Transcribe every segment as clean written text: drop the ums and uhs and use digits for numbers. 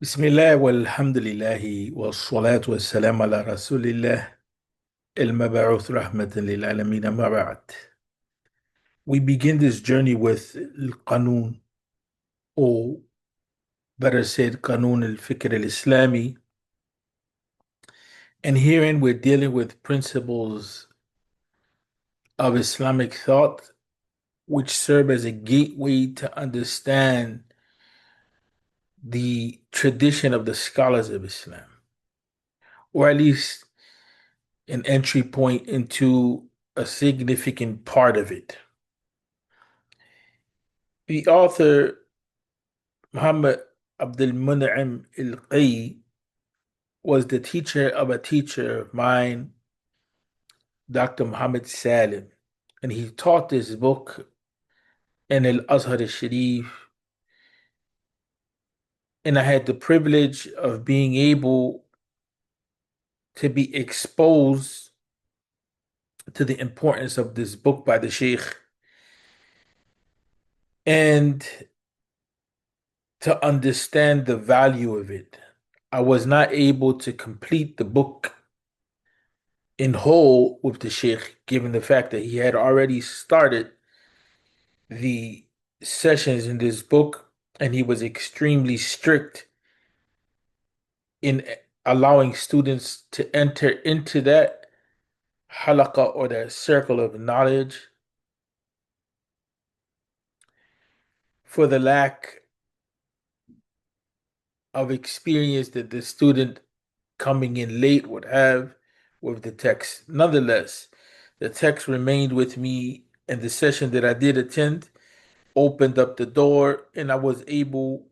بسم الله والحمد لله والصلاة والسلام على رسول الله المبعوث رحمة للعالمين ما بعد. We begin this journey with Qanun, or better said, Qanun Al-Fikr Al-Islami. And herein we're dealing with principles of Islamic thought, which serve as a gateway to understand the tradition of the scholars of Islam, or at least an entry point into a significant part of it. The author, Muhammad Abdul Mun'im al-Qay, was the teacher of a teacher of mine, Dr. Muhammad Salim, and he taught this book in Al-Azhar al-Sharif, and I had the privilege of being able to be exposed to the importance of this book by the Sheikh and to understand the value of it. I was not able to complete the book in whole with the Sheikh, given the fact that he had already started the sessions in this book and he was extremely strict in allowing students to enter into that halaqah or that circle of knowledge for the lack of experience that the student coming in late would have with the text. Nonetheless, the text remained with me, and the session that I did attend opened up the door, and I was able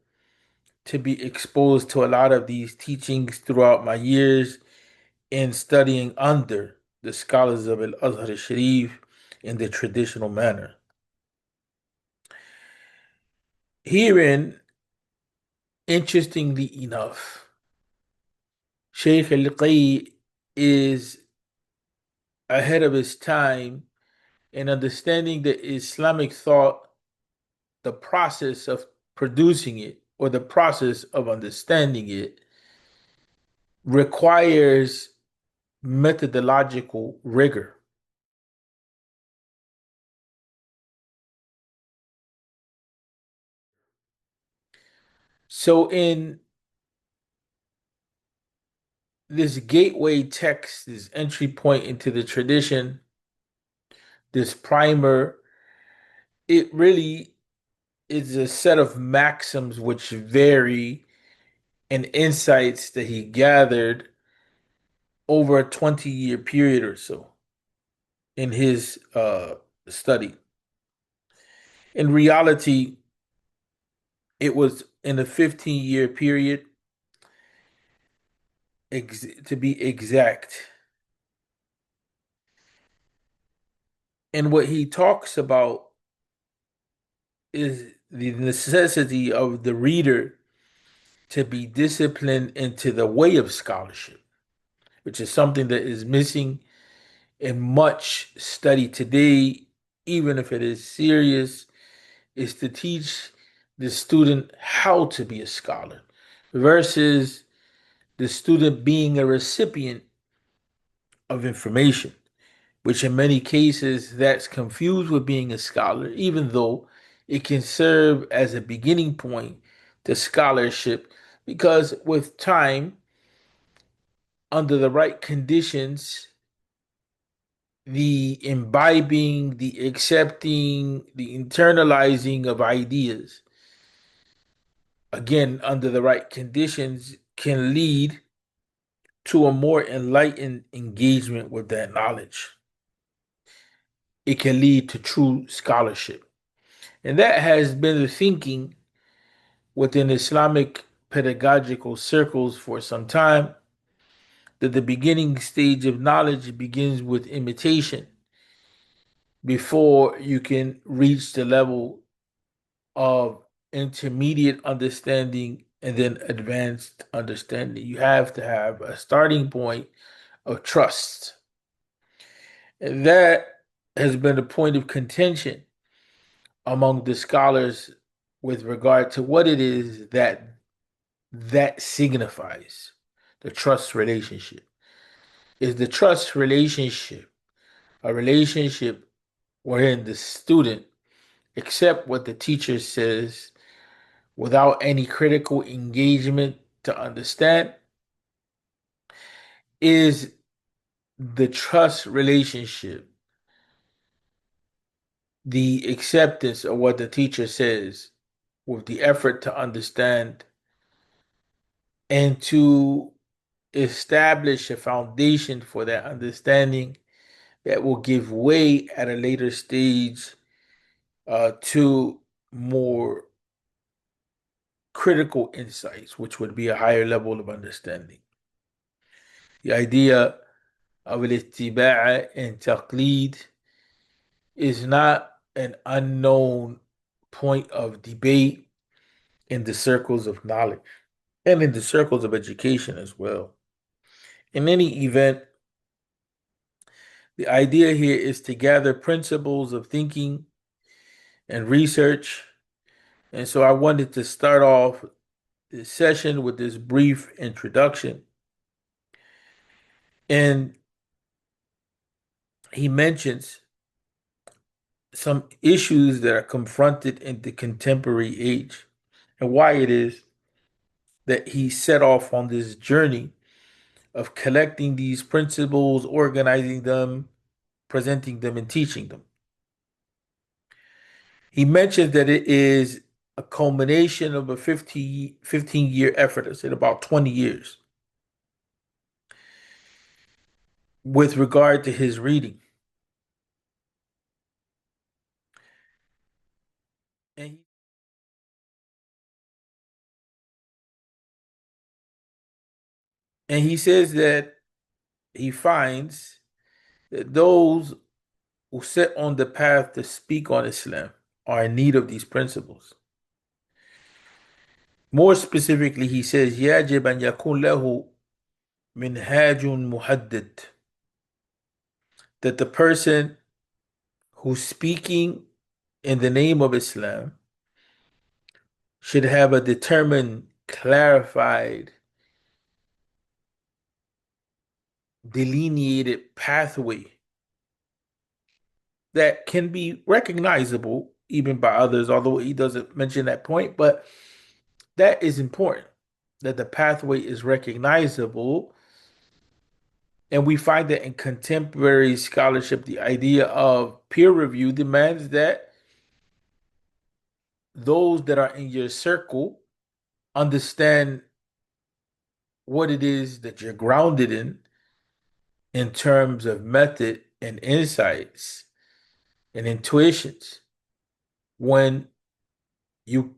to be exposed to a lot of these teachings throughout my years in studying under the scholars of Al-Azhar Sharif in the traditional manner. Herein, interestingly enough, Sheikh Al-Qay is ahead of his time in understanding the Islamic thought, the process of producing it, or the process of understanding it, requires methodological rigor. So, in this gateway text, this entry point into the tradition, this primer, it really is a set of maxims which vary and insights that he gathered over a 20-year period or so in his study. In reality, it was in a 15-year period, to be exact. And what he talks about is the necessity of the reader to be disciplined into the way of scholarship, which is something that is missing in much study today, even if it is serious, is to teach the student how to be a scholar versus the student being a recipient of information, which in many cases that's confused with being a scholar, even though it can serve as a beginning point to scholarship, because with time, under the right conditions, the imbibing, the accepting, the internalizing of ideas, again, under the right conditions, can lead to a more enlightened engagement with that knowledge. It can lead to true scholarship. And that has been the thinking within Islamic pedagogical circles for some time, that the beginning stage of knowledge begins with imitation before you can reach the level of intermediate understanding and then advanced understanding. You have to have a starting point of trust. And that has been a point of contention among the scholars with regard to what it is that that signifies the trust relationship. Is the trust relationship a relationship wherein the student accept what the teacher says without any critical engagement to understand? Is the trust relationship the acceptance of what the teacher says with the effort to understand and to establish a foundation for that understanding that will give way at a later stage to more critical insights, which would be a higher level of understanding. The idea of al-ittiba' and taqlid is not an unknown point of debate in the circles of knowledge and in the circles of education as well. In any event, the idea here is to gather principles of thinking and research. And so I wanted to start off this session with this brief introduction. And he mentions some issues that are confronted in the contemporary age and why it is that he set off on this journey of collecting these principles, organizing them, presenting them, and teaching them. He mentions that it is a culmination of a 15-year effort, I said about 20 years, with regard to his reading. And he says that he finds that those who set on the path to speak on Islam are in need of these principles. More specifically, he says, يجب أن يكون له منهاج محدد, that the person who's speaking in the name of Islam should have a determined, clarified, delineated pathway that can be recognizable even by others, although he doesn't mention that point, but that is important, that the pathway is recognizable. And we find that in contemporary scholarship, the idea of peer review demands that those that are in your circle understand what it is that you're grounded in terms of method and insights and intuitions when you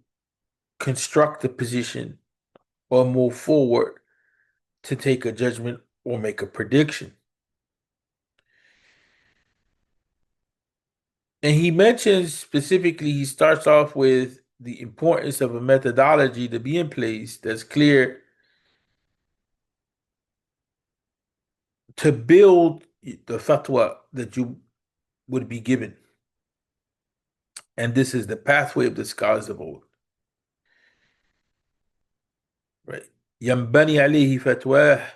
construct a position or move forward to take a judgment or make a prediction. And he mentions specifically, he starts off with the importance of a methodology to be in place that's clear to build the fatwa that you would be given. And this is the pathway of the scholars of old. Right. ينبني عليه فتواه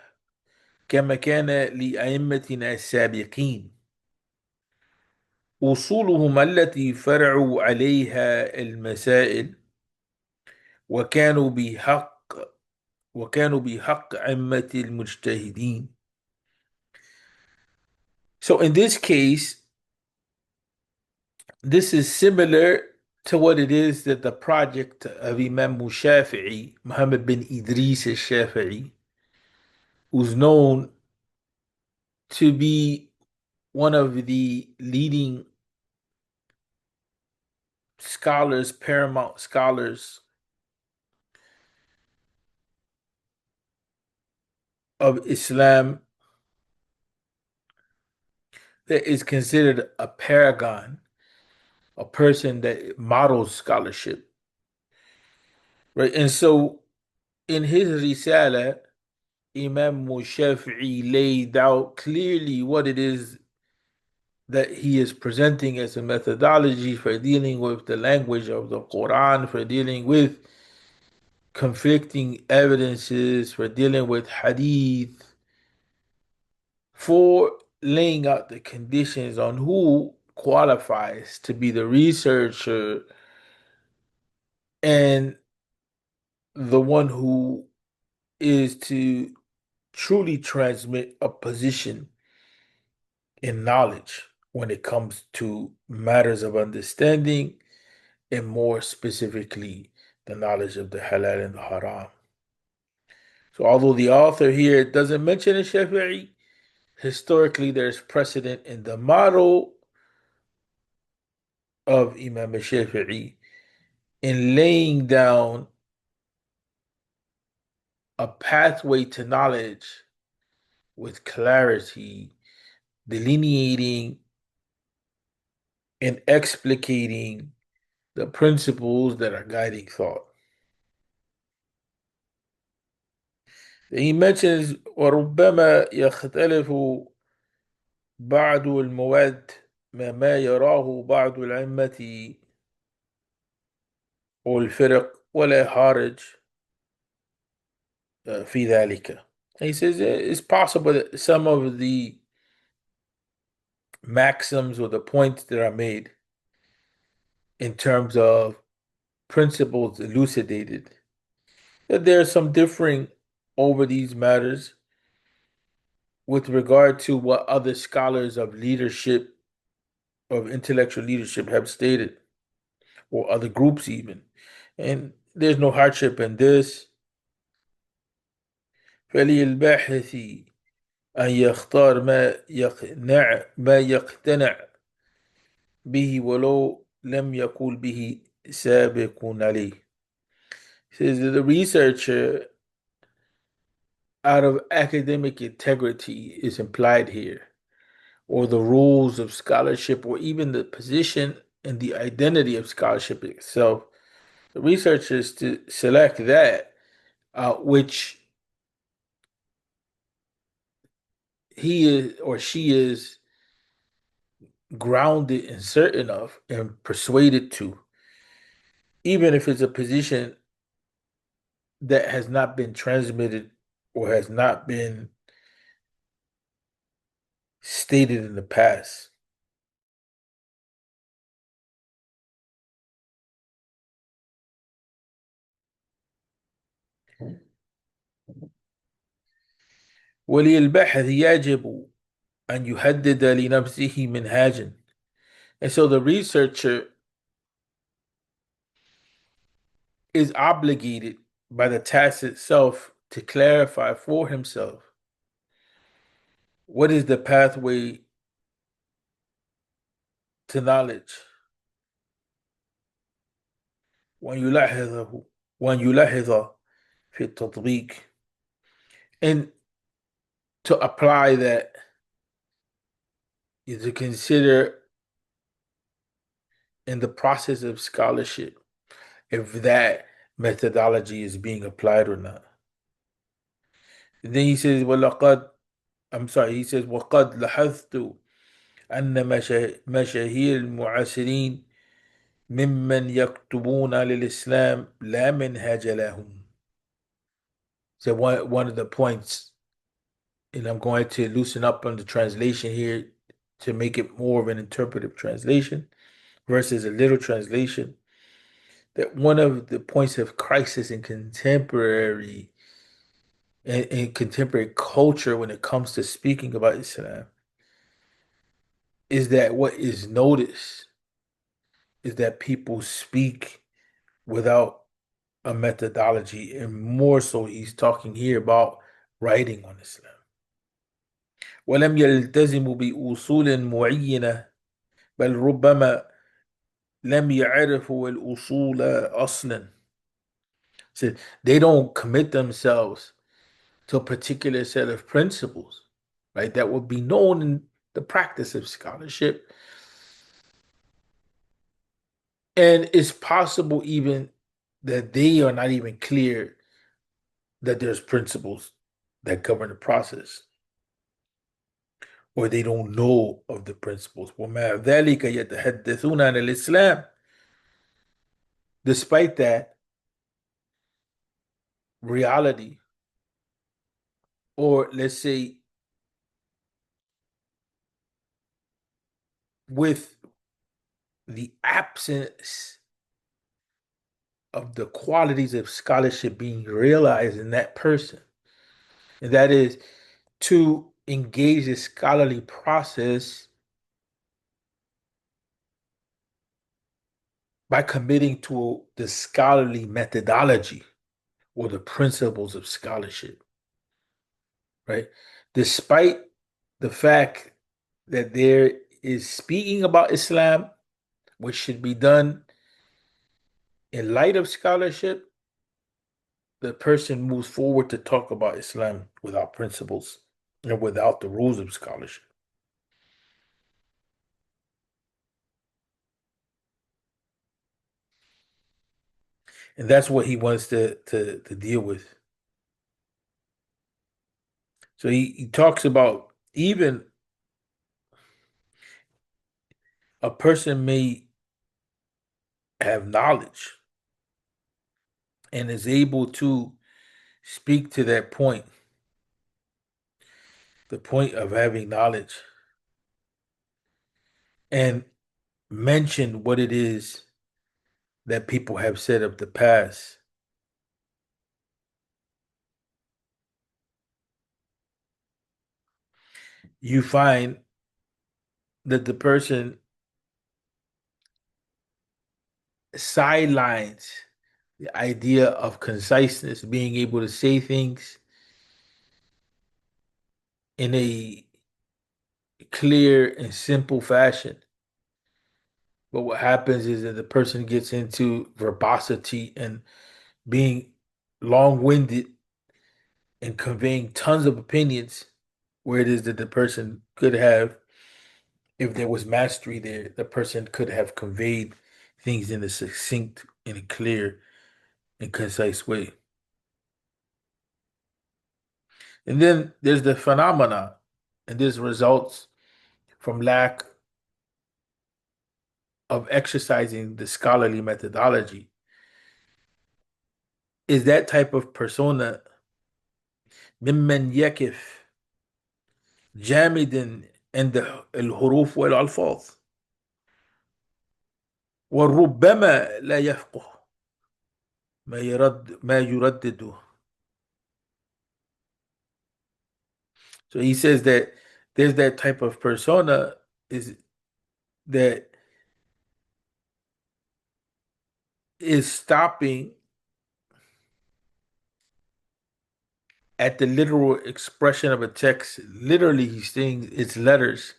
كما كان لأئمتنا السابقين أصولهم التي فرعوا عليها المسائل وكانوا بحق وكانوا بحق أئمة المجتهدين. So in this case, this is similar to what it is that the project of Imam Shafi'i, Muhammad bin Idris al-Shafi'i, who's known to be one of the leading scholars, paramount scholars of Islam, that is considered a paragon, a person that models scholarship, right? And so in his Risala, Imam Shafi'i laid out clearly what it is that he is presenting as a methodology for dealing with the language of the Quran, for dealing with conflicting evidences, for dealing with hadith, for laying out the conditions on who qualifies to be the researcher and the one who is to truly transmit a position in knowledge when it comes to matters of understanding, and more specifically, the knowledge of the halal and the haram. So, although the author here doesn't mention a Shafi'i, historically there's precedent in the model of Imam Shafi'i in laying down a pathway to knowledge with clarity, delineating and explicating the principles that are guiding thought. He mentions وَرُبَّمَا يَخْتَلِفُ بعض المواد ما يراه بعض الأئمة والفرق ولا حرج في ذلك. He says it's possible that some of the maxims or the points that are made in terms of principles elucidated, that there are some differing over these matters with regard to what other scholars of leadership, of intellectual leadership, have stated, or other groups even. And there's no hardship in this. فللباحث أن يختار ما يقتنع به ولو لم يقول به سابق عليه. Says that the researcher, out of academic integrity, is implied here, or the rules of scholarship, or even the position and the identity of scholarship itself. The researcher is to select that which he is or she is grounded and certain of and persuaded to, even if it's a position that has not been transmitted or has not been stated in the past. وللباحث يجب أن يحدد لنفسه منهاجا. And so the researcher is obligated by the task itself to clarify for himself what is the pathway to knowledge. وأن يلاحظ في التطبيق, and to apply that, is to consider in the process of scholarship if that methodology is being applied or not. And then he says, he says, وَقَدْ لَحَظْتُ أَنَّ مشاهير المعاصرين ممن يكتبون للإسلام لا منهاج لهم. So one of the points, and I'm going to loosen up on the translation here to make it more of an interpretive translation versus a literal translation, that one of the points of crisis in contemporary culture when it comes to speaking about Islam is that what is noticed is that people speak without a methodology, and more so he's talking here about writing on Islam. ولم يلتزموا بأصول معينة بل ربما لم يعرفوا الأصول أصلا. So they don't commit themselves to a particular set of principles, right? That would be known in the practice of scholarship. And it's possible even that they are not even clear that there's principles that govern the process, or they don't know of the principles. وَمَا ذَلِكَ يَتَحَدَّثُونَ عَنِ الْإِسْلَامِ. Despite that, reality, or let's say with the absence of the qualities of scholarship being realized in that person. And that is to engage the scholarly process by committing to the scholarly methodology or the principles of scholarship, right? Despite the fact that there is speaking about Islam, which should be done in light of scholarship, the person moves forward to talk about Islam without principles and without the rules of scholarship. And that's what he wants to deal with. So he talks about even a person may have knowledge and is able to speak to that point, the point of having knowledge, and mention what it is that people have said of the past. You find that the person sidelines the idea of conciseness, being able to say things in a clear and simple fashion. But what happens is that the person gets into verbosity and being long-winded and conveying tons of opinions where it is that the person could have, if there was mastery there, the person could have conveyed things in a succinct, in a clear and concise way. And then there's the phenomena, and this results from lack of exercising the scholarly methodology. Is that type of persona ممن يكف جامد عند الحروف والألفاظ وربما لا يفقه ما يردده. So he says that there's that type of persona is that is stopping at the literal expression of a text. Literally, he's saying its letters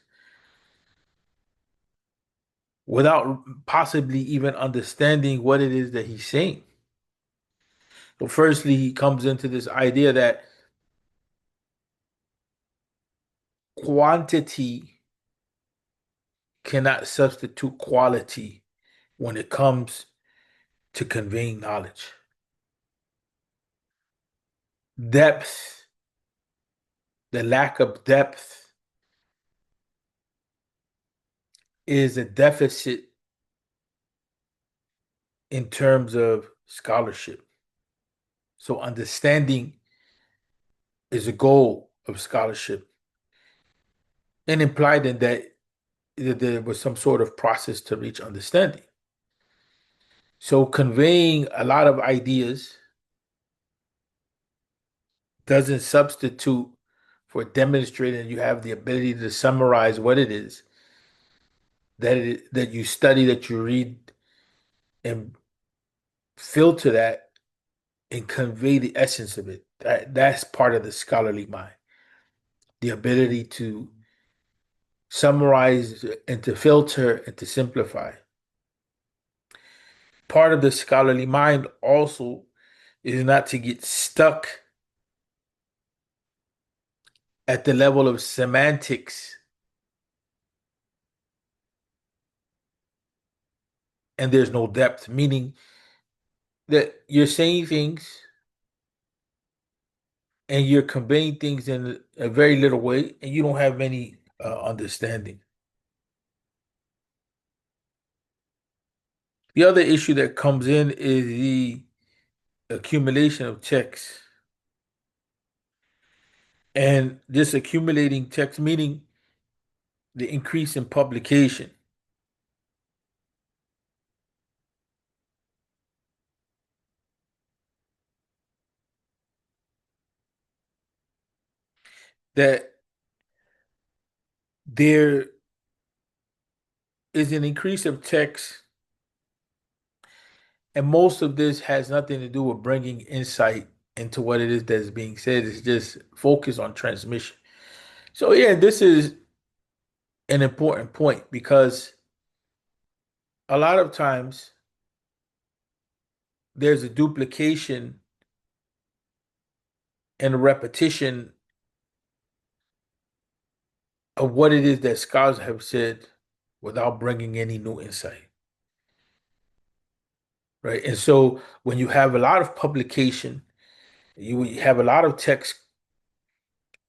without possibly even understanding what it is that he's saying. So, firstly, he comes into this idea that quantity cannot substitute quality when it comes to conveying knowledge. Depth, the lack of depth, is a deficit in terms of scholarship. So, understanding is a goal of scholarship, and implied in that there was some sort of process to reach understanding. So, conveying a lot of ideas doesn't substitute for demonstrating you have the ability to summarize what it is that you study, that you read, and filter that and convey the essence of it. That's part of the scholarly mind, the ability to summarize and to filter and to simplify. Part of the scholarly mind also is not to get stuck at the level of semantics and there's no depth, meaning that you're saying things and you're conveying things in a very little way and you don't have any understanding. The other issue that comes in is the accumulation of texts, and this accumulating text, meaning the increase in publication, that there is an increase of text, and most of this has nothing to do with bringing insight into what it is that's being said. It's just focus on transmission. So yeah, this is an important point because a lot of times there's a duplication and a repetition of what it is that scholars have said without bringing any new insight, right? And so when you have a lot of publication, you have a lot of text,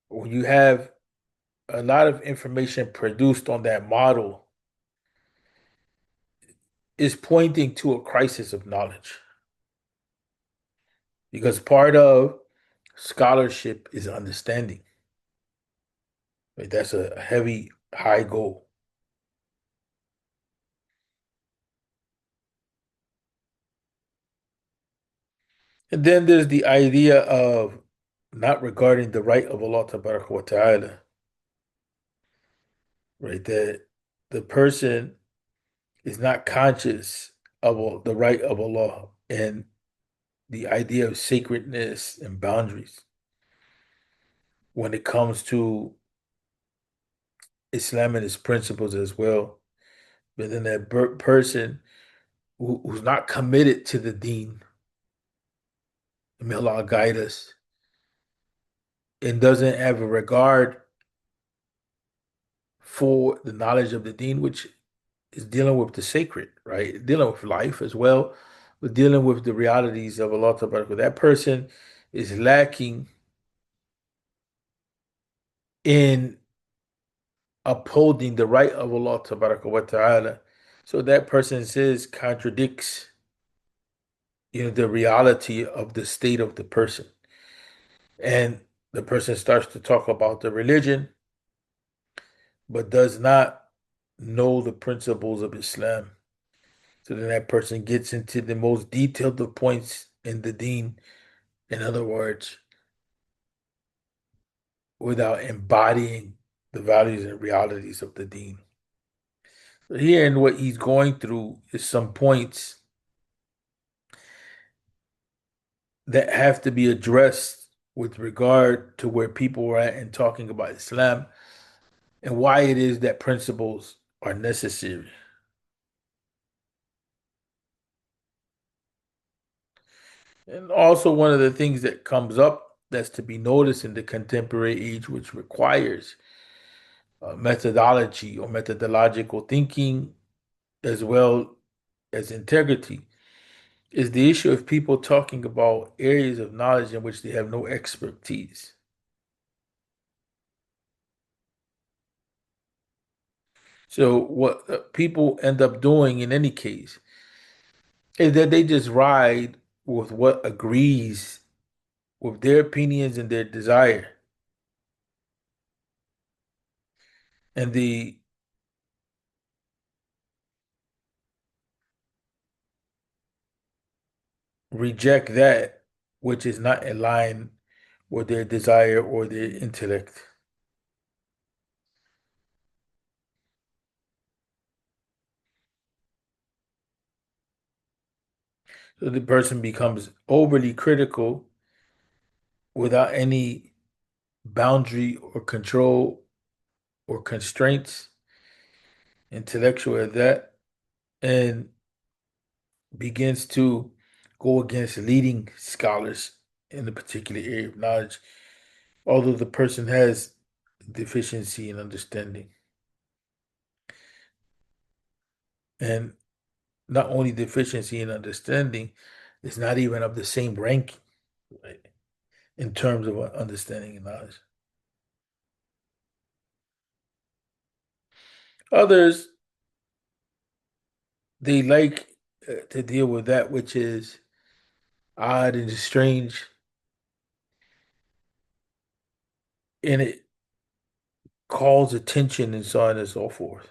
when you have a lot of information produced on that model, is pointing to a crisis of knowledge because part of scholarship is understanding. Right? That's a heavy, high goal. And then there's the idea of not regarding the right of Allah Tabaraka wa Ta'ala, right? That the person is not conscious of the right of Allah and the idea of sacredness and boundaries when it comes to Islam and its principles as well. But then that person who's not committed to the deen, may Allah guide us, and doesn't have a regard for the knowledge of the deen, which is dealing with the sacred, right? Dealing with life as well, but dealing with the realities of Allah Ta'ala. That person is lacking in upholding the right of Allah Ta'ala. So that person says contradicts, the reality of the state of the person. And the person starts to talk about the religion, but does not know the principles of Islam. So then that person gets into the most detailed of points in the deen. In other words, without embodying the values and realities of the deen. So here in what he's going through is some points that have to be addressed with regard to where people are at in talking about Islam and why it is that principles are necessary. And also, one of the things that comes up that's to be noticed in the contemporary age, which requires methodology or methodological thinking as well as integrity, is the issue of people talking about areas of knowledge in which they have no expertise. So, what people end up doing in any case is that they just ride with what agrees with their opinions and their desire. And they reject that which is not in line with their desire or their intellect. So the person becomes overly critical without any boundary or control or constraints, intellectual at that, and begins to go against leading scholars in a particular area of knowledge, although the person has deficiency in understanding. And not only deficiency in understanding, it's not even of the same ranking, right, in terms of understanding and knowledge. Others, they like to deal with that which is odd and strange, and it calls attention and so on and so forth,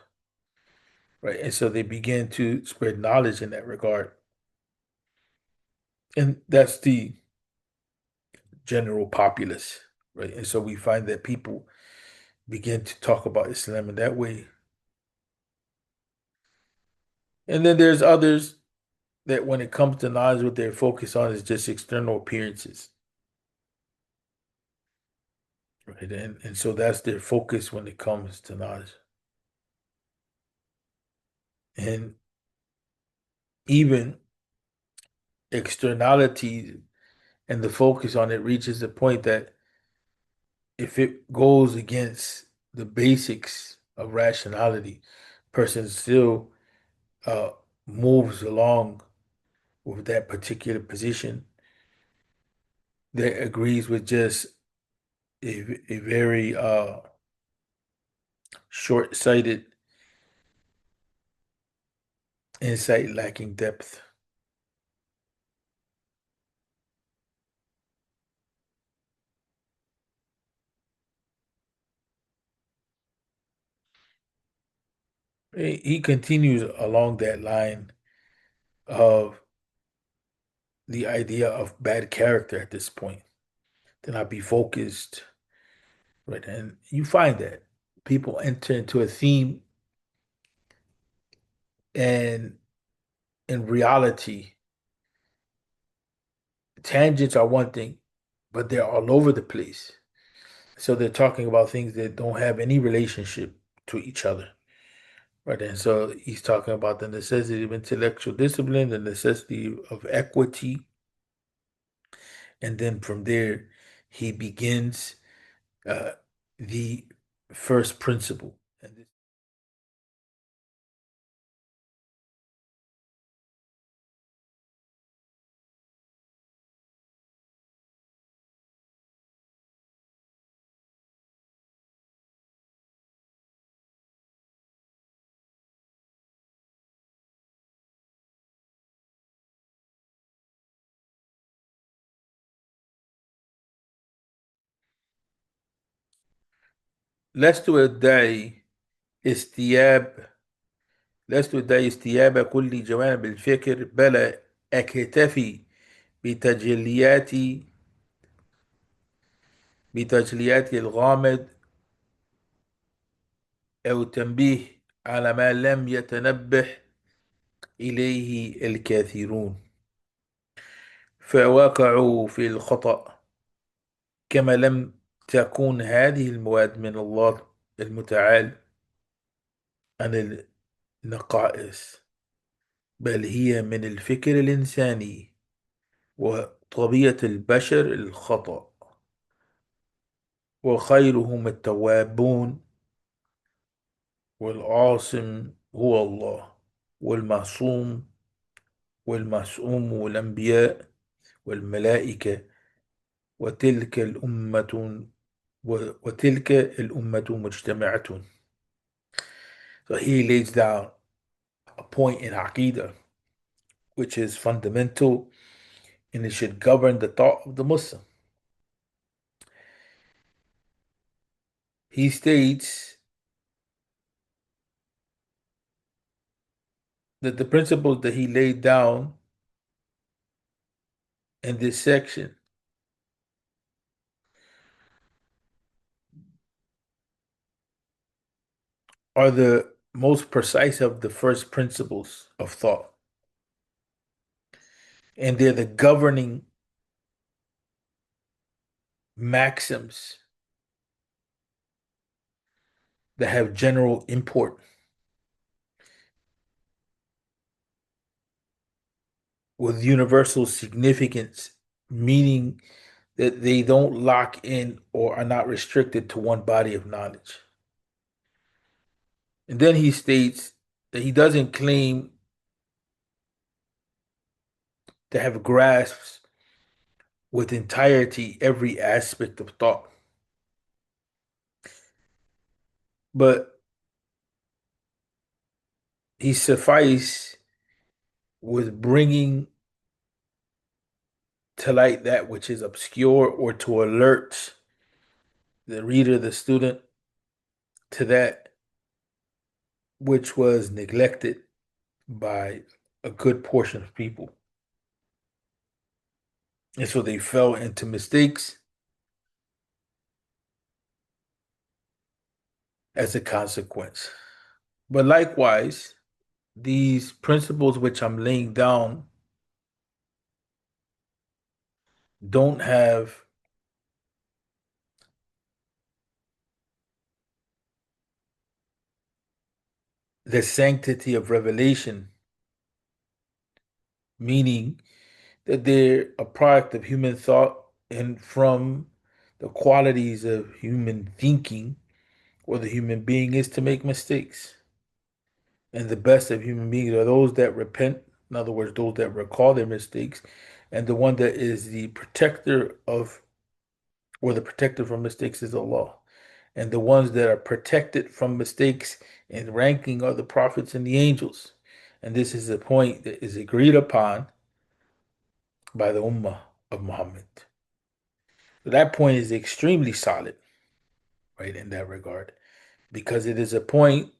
right? And so they begin to spread knowledge in that regard. And that's the general populace, right? And so we find that people begin to talk about Islam in that way. And then there's others that when it comes to knowledge, what they're focused on is just external appearances, right? And so that's their focus when it comes to knowledge. And even externality and the focus on it reaches a point that if it goes against the basics of rationality, person still uh, moves along with that particular position that agrees with just a very short-sighted insight lacking depth. He continues along that line of the idea of bad character at this point. To not be focused, right? And you find that people enter into a theme, and in reality, tangents are one thing, but they're all over the place. So they're talking about things that don't have any relationship to each other. Right. And so he's talking about the necessity of intellectual discipline, the necessity of equity. And then from there, he begins uh, the first principle. And this لست أدعي استياب لست أدعي استياب كل جوانب الفكر، بل أكتفي بتجليات بتجليات الغامض، أو التنبيه على ما لم يتنبه إليه الكثيرون، فوقعوا في الخطأ، كما لم تكن هذه المواد من الله المتعال عن النقائص، بل هي من الفكر الإنساني وطبيعة البشر الخطأ، وخيرهم التوابون، والعاصم هو الله، والمعصوم والمعصوم الأنبياء والملائكة، وتلك الأمة وتلك الأمة مجتمعة. So he lays down a point in Aqidah, which is fundamental and it should govern the thought of the Muslim. He states that the principles that he laid down in this section are the most precise of the first principles of thought. And they're the governing maxims that have general import with universal significance, meaning that they don't lock in or are not restricted to one body of knowledge. And then he states that he doesn't claim to have grasped with entirety every aspect of thought, but he suffice with bringing to light that which is obscure or to alert the reader, the student, to that which was neglected by a good portion of people. And so they fell into mistakes as a consequence. But likewise, these principles which I'm laying down don't have the sanctity of revelation, meaning that they're a product of human thought and from the qualities of human thinking or the human being is to make mistakes. And the best of human beings are those that repent, in other words, those that recall their mistakes, and the one that is the protector of, or the protector from mistakes is Allah. And the ones that are protected from mistakes in ranking are the prophets and the angels. And this is a point that is agreed upon by the Ummah of Muhammad. So that point is extremely solid, right, in that regard, because it is a point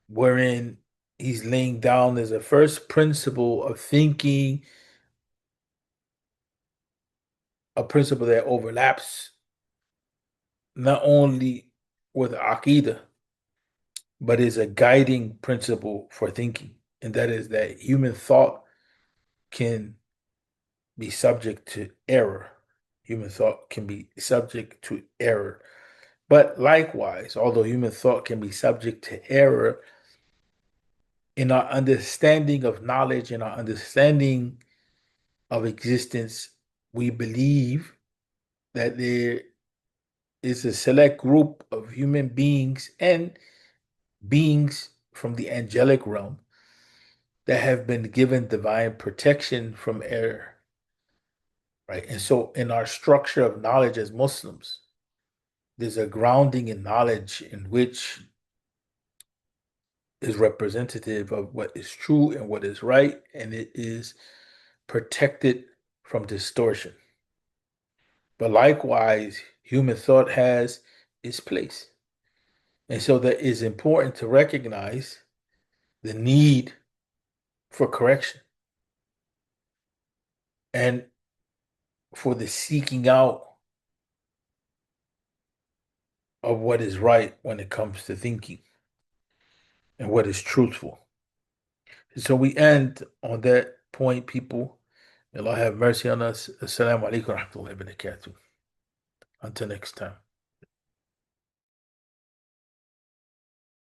wherein he's laying down as a first principle of thinking, a principle that overlaps not only with Aqidah, but is a guiding principle for thinking. And that is that human thought can be subject to error. Human thought can be subject to error. But likewise, although human thought can be subject to error, in our understanding of knowledge, in our understanding of existence, we believe that there is a select group of human beings and beings from the angelic realm that have been given divine protection from error, right? And so, in our structure of knowledge as Muslims, there's a grounding in knowledge in which is representative of what is true and what is right, and it is protected from distortion. But likewise, human thought has its place. And so that is important to recognize the need for correction and for the seeking out of what is right when it comes to thinking and what is truthful. So we end on that point, people. May Allah have mercy on us. Assalamu alaikum wa rahmatullahi wa barakatuh. Until next time.